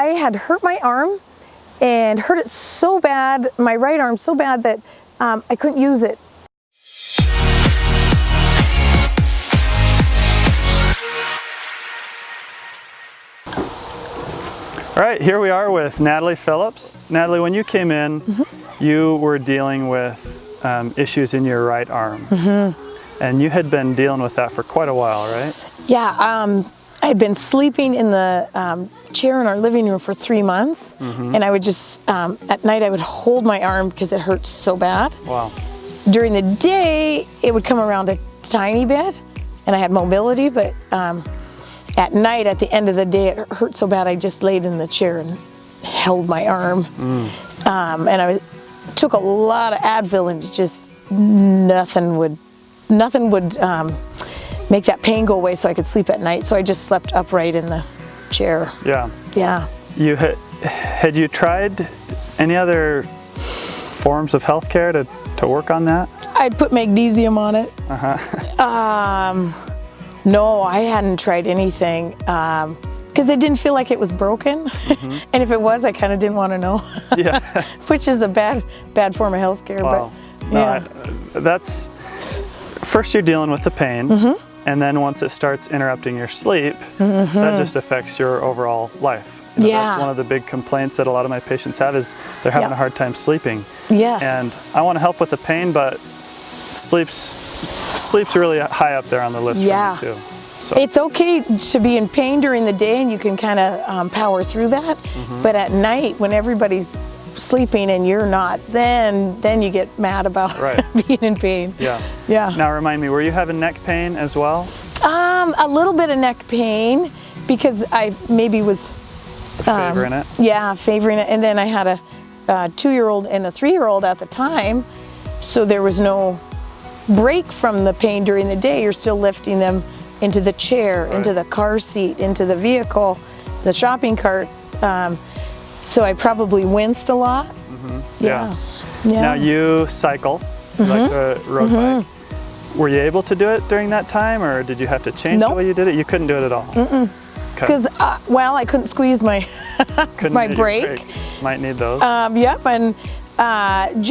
I had hurt my arm and hurt it so bad, my right arm so bad that I couldn't use it. All right, here we are with Natalie Phillips. Natalie, when you came in, you were dealing with issues in your right arm. And you had been dealing with that for quite a while, right? Yeah, I had been sleeping in the chair in our living room for 3 months. And I would just, at night I would hold my arm because it hurt so bad. Wow. During the day, it would come around a tiny bit and I had mobility, but at night, at the end of the day, it hurt so bad I just laid in the chair and held my arm. And I took a lot of Advil and just nothing would make that pain go away so I could sleep at night. So I just slept upright in the chair. Yeah. Yeah. You had you tried any other forms of healthcare to work on that? I'd put magnesium on it. No, I hadn't tried anything because it didn't feel like it was broken. And if it was, I kind of didn't want to know. Yeah. Which is a bad form of healthcare. Wow. But yeah. No, that's, first you're dealing with the pain, and then once it starts interrupting your sleep, that just affects your overall life. You know, that's one of the big complaints that a lot of my patients have is they're having a hard time sleeping. Yes. And I want to help with the pain, but sleep's really high up there on the list for me too. So. It's okay to be in pain during the day and you can kind of power through that, but at night when everybody's sleeping and you're not, then you get mad about being in pain. Yeah. Yeah. Now remind me, were you having neck pain as well? A little bit of neck pain because I maybe was favoring it. Yeah, favoring it. And then I had a 2-year-old and a 3-year-old at the time, so there was no break from the pain during the day. You're still lifting them into the chair, into the car seat, into the vehicle, the shopping cart. So I probably winced a lot. Yeah. Now you cycle, you like to road bike. Were you able to do it during that time, or did you have to change the way you did it? You couldn't do it at all? Because, well, I couldn't squeeze my my brake. Might need those. Yep, and it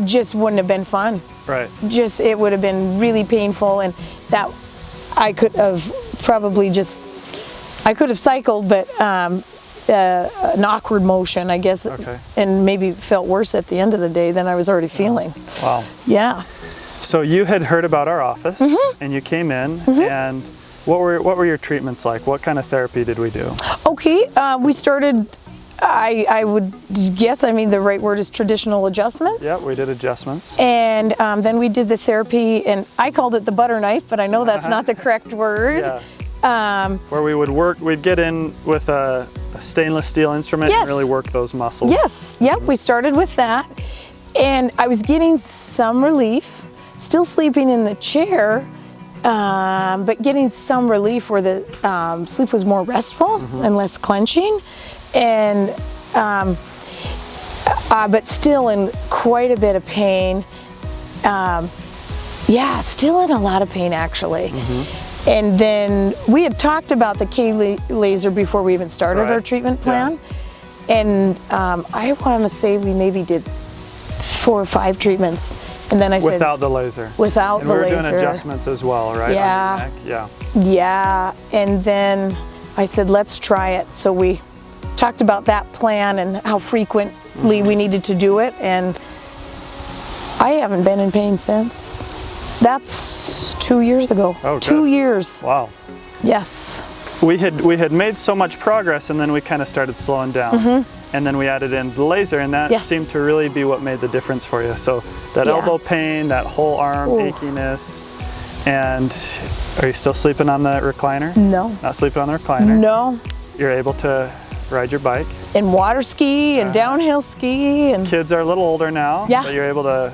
just wouldn't have been fun. Right. Just, it would have been really painful, and that I could have probably I could have cycled, but an awkward motion, I guess, and maybe felt worse at the end of the day than I was already feeling. Wow. Yeah. So you had heard about our office, and you came in, and what were your treatments like? What kind of therapy did we do? Okay, we started, I would guess, I mean, the right word is traditional adjustments. Yeah, we did adjustments. And then we did the therapy, and I called it the butter knife, but I know that's not the correct word. Where we would work, we'd get in with a stainless steel instrument and really work those muscles. Yes, yep, we started with that. And I was getting some relief, still sleeping in the chair, but getting some relief where the sleep was more restful and less clenching. And but still in quite a bit of pain. Yeah, still in a lot of pain actually. And then we had talked about the K-laser before we even started our treatment plan. And I want to say we maybe did 4 or 5 treatments. And then I said, without the laser. Without the laser. And we were doing adjustments as well, right? Yeah. On your neck? Yeah. And then I said, let's try it. So we talked about that plan and how frequently we needed to do it. And I haven't been in pain since. That's 2 years ago. Oh, 2 years. Wow. Yes. We had made so much progress, and then we kind of started slowing down. And then we added in the laser, and that seemed to really be what made the difference for you. So that elbow pain, that whole arm achiness. And are you still sleeping on the recliner? No. Not sleeping on the recliner? No. You're able to ride your bike? And water ski and downhill ski. And kids are a little older now, but you're able to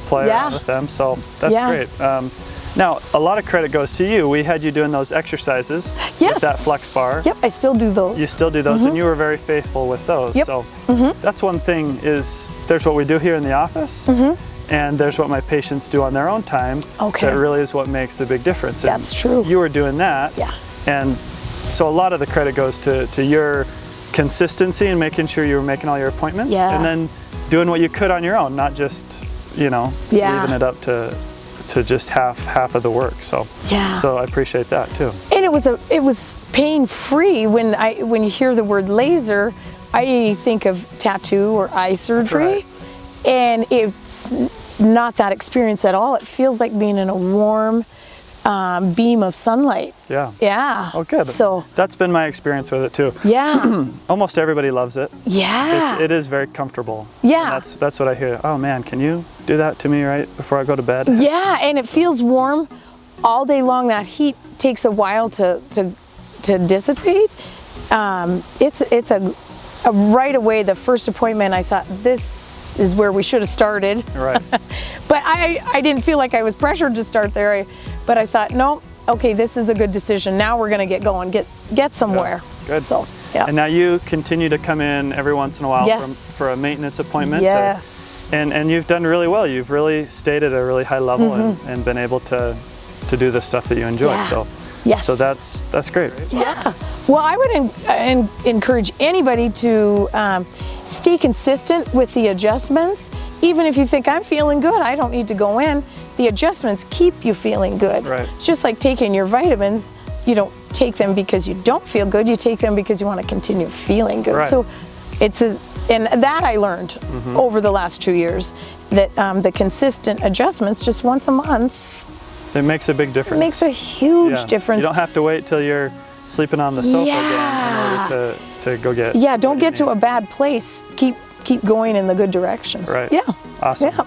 play around with them, so that's great. Now, a lot of credit goes to you. We had you doing those exercises with that flex bar. Yep, I still do those. You still do those, and you were very faithful with those. So that's one thing is there's what we do here in the office, and there's what my patients do on their own time. That really is what makes the big difference. That's true. You were doing that. Yeah. And so a lot of the credit goes to your consistency and making sure you were making all your appointments, and then doing what you could on your own, not just, you know, leaving it up to just half of the work. So so I appreciate that too. And it was pain-free. When you hear the word laser, I think of tattoo or eye surgery, and it's not that experience at all. It feels like being in a warm beam of sunlight. Yeah. Oh, good. So that's been my experience with it too. Yeah. Almost everybody loves it. Yeah. It is very comfortable. Yeah. And that's what I hear. Oh man, can you do that to me right before I go to bed? Yeah, and it feels warm all day long. That heat takes a while to dissipate. It's a right away, the first appointment, I thought, this is where we should have started. Right. But I didn't feel like I was pressured to start there. But I thought, no, okay, this is a good decision. Now we're going to get going, get somewhere. Good. So, yeah. And now you continue to come in every once in a while for a maintenance appointment. Yes. And you've done really well. You've really stayed at a really high level and been able to do the stuff that you enjoy. Yeah. So, so that's great. Yeah. Well, I would encourage anybody to stay consistent with the adjustments. Even if you think, I'm feeling good, I don't need to go in. The adjustments keep you feeling good. Right. It's just like taking your vitamins. You don't take them because you don't feel good. You take them because you want to continue feeling good. Right. So and that I learned over the last 2 years, that the consistent adjustments, just once a month, it makes a big difference. It makes a huge difference. You don't have to wait till you're sleeping on the sofa again in order to go get. Yeah, don't get to a bad place. Keep going in the good direction. Right. Yeah. Awesome. Yeah.